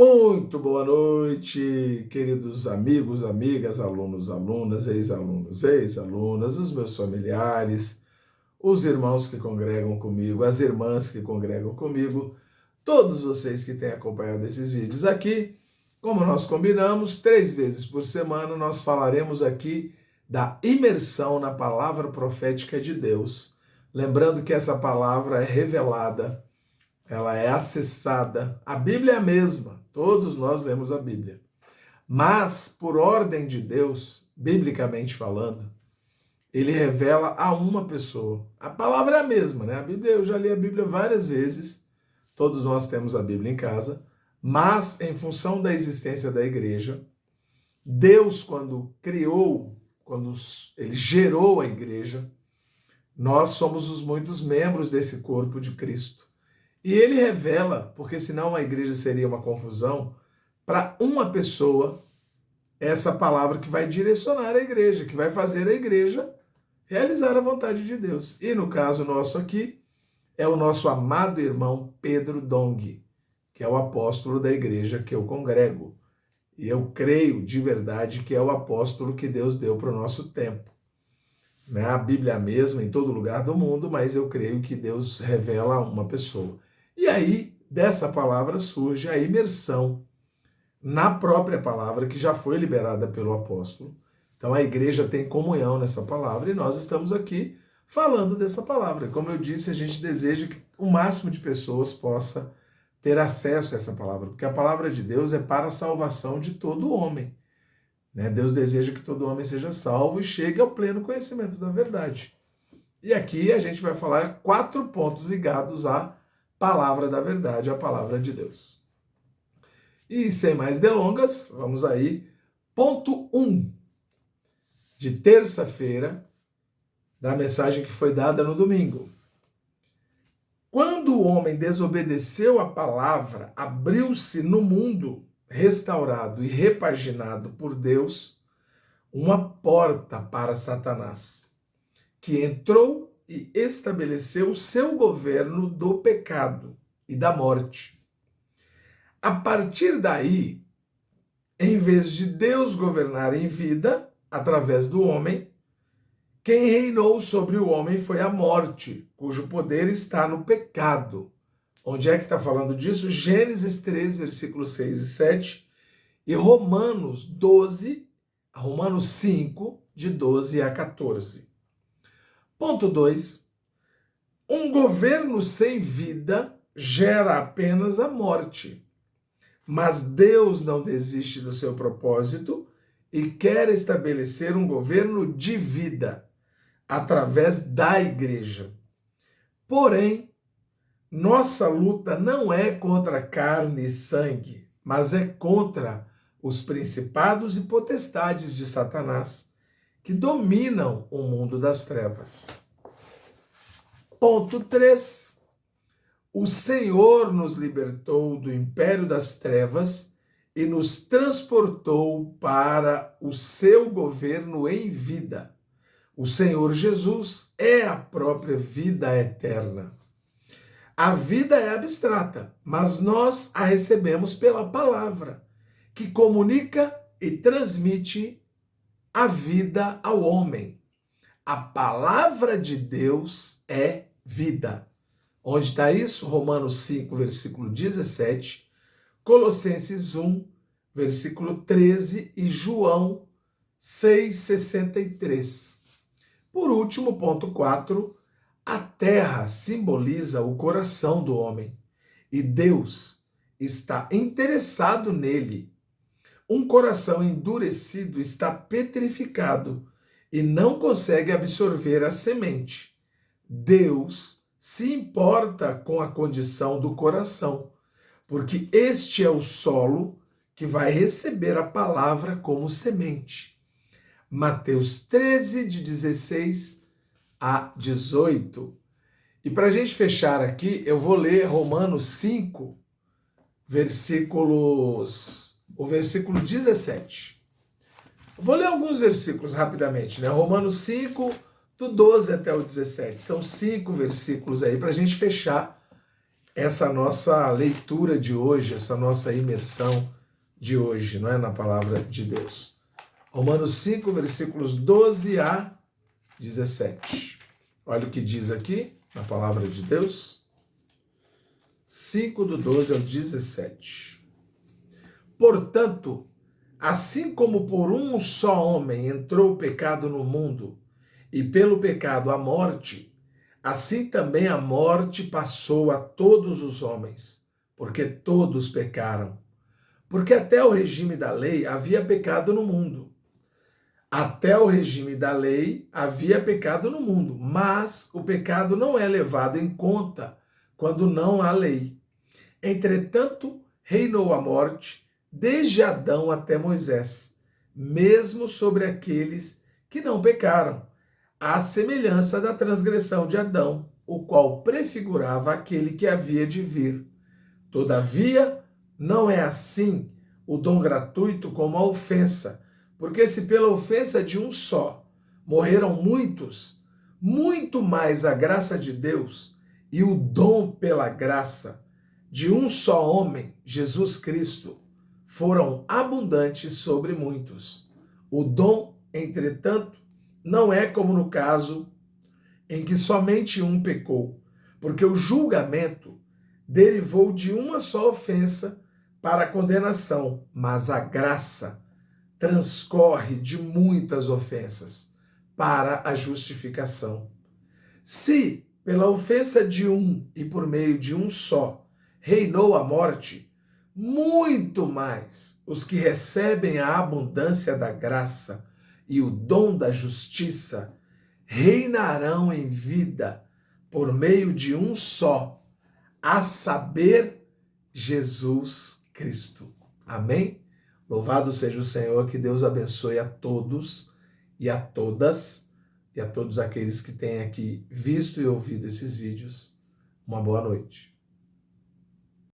Muito boa noite, queridos amigos, amigas, alunos, alunas, ex-alunos, ex-alunas, os meus familiares, os irmãos que congregam comigo, as irmãs que congregam comigo, todos vocês que têm acompanhado esses vídeos aqui. Como nós combinamos, 3 vezes por semana nós falaremos aqui da imersão na palavra profética de Deus. Lembrando que essa palavra é revelada, ela é acessada, a Bíblia é a mesma, todos nós lemos a Bíblia. Mas, por ordem de Deus, biblicamente falando, ele revela a uma pessoa. A palavra é a mesma, né? A Bíblia, eu já li a Bíblia várias vezes, todos nós temos a Bíblia em casa, mas em função da existência da igreja, Deus, quando criou, quando ele gerou a igreja, nós somos os muitos membros desse corpo de Cristo. E ele revela, porque senão a igreja seria uma confusão, para uma pessoa essa palavra que vai direcionar a igreja, que vai fazer a igreja realizar a vontade de Deus. E no caso nosso aqui, é o nosso amado irmão Pedro Dong, que é o apóstolo da igreja que eu congrego. E eu creio de verdade que é o apóstolo que Deus deu para o nosso tempo. Não é a Bíblia mesma em todo lugar do mundo, mas eu creio que Deus revela a uma pessoa. E aí, dessa palavra surge a imersão na própria palavra que já foi liberada pelo apóstolo. Então a igreja tem comunhão nessa palavra e nós estamos aqui falando dessa palavra. Como eu disse, a gente deseja que o máximo de pessoas possa ter acesso a essa palavra, porque a palavra de Deus é para a salvação de todo homem. Deus deseja que todo homem seja salvo e chegue ao pleno conhecimento da verdade. E aqui a gente vai falar 4 pontos ligados à palavra da verdade, a palavra de Deus. E sem mais delongas, vamos aí. Ponto 1 de terça-feira da mensagem que foi dada no domingo. Quando o homem desobedeceu a palavra, abriu-se no mundo restaurado e repaginado por Deus uma porta para Satanás, que entrou e estabeleceu o seu governo do pecado e da morte. A partir daí, em vez de Deus governar em vida, através do homem, quem reinou sobre o homem foi a morte, cujo poder está no pecado. Onde é que está falando disso? Gênesis 3, versículos 6 e 7, e Romanos 5, de 12 a 14. Ponto 2. Um governo sem vida gera apenas a morte. Mas Deus não desiste do seu propósito e quer estabelecer um governo de vida através da igreja. Porém, nossa luta não é contra carne e sangue, mas é contra os principados e potestades de Satanás, que dominam o mundo das trevas. Ponto 3. O Senhor nos libertou do império das trevas e nos transportou para o seu governo em vida. O Senhor Jesus é a própria vida eterna. A vida é abstrata, mas nós a recebemos pela palavra, que comunica e transmite a vida ao homem. A palavra de Deus é vida. Onde está isso? Romanos 5, versículo 17, Colossenses 1, versículo 13 e João 6,63. Por último, ponto 4, a terra simboliza o coração do homem e Deus está interessado nele. Um coração endurecido está petrificado e não consegue absorver a semente. Deus se importa com a condição do coração, porque este é o solo que vai receber a palavra como semente. Mateus 13, de 16 a 18. E para a gente fechar aqui, eu vou ler Romanos 5, o versículo 17. Vou ler alguns versículos rapidamente, né? Romanos 5, do 12 até o 17. São 5 versículos aí para a gente fechar essa nossa leitura de hoje, essa nossa imersão de hoje, não é, na palavra de Deus. Romanos 5, versículos 12 a 17. Olha o que diz aqui na palavra de Deus. 5, do 12 ao 17. Portanto, assim como por um só homem entrou o pecado no mundo, e pelo pecado a morte, assim também a morte passou a todos os homens, porque todos pecaram. Porque até o regime da lei havia pecado no mundo. Até o regime da lei havia pecado no mundo, mas o pecado não é levado em conta quando não há lei. Entretanto, reinou a morte desde Adão até Moisés, mesmo sobre aqueles que não pecaram, à semelhança da transgressão de Adão, o qual prefigurava aquele que havia de vir. Todavia, não é assim o dom gratuito como a ofensa, porque se pela ofensa de um só morreram muitos, muito mais a graça de Deus e o dom pela graça de um só homem, Jesus Cristo, foram abundantes sobre muitos. O dom, entretanto, não é como no caso em que somente um pecou, porque o julgamento derivou de uma só ofensa para a condenação, mas a graça transcorre de muitas ofensas para a justificação. Se, pela ofensa de um e por meio de um só, reinou a morte, muito mais os que recebem a abundância da graça e o dom da justiça reinarão em vida por meio de um só, a saber, Jesus Cristo. Amém? Louvado seja o Senhor, que Deus abençoe a todos e a todas, e a todos aqueles que têm aqui visto e ouvido esses vídeos. Uma boa noite.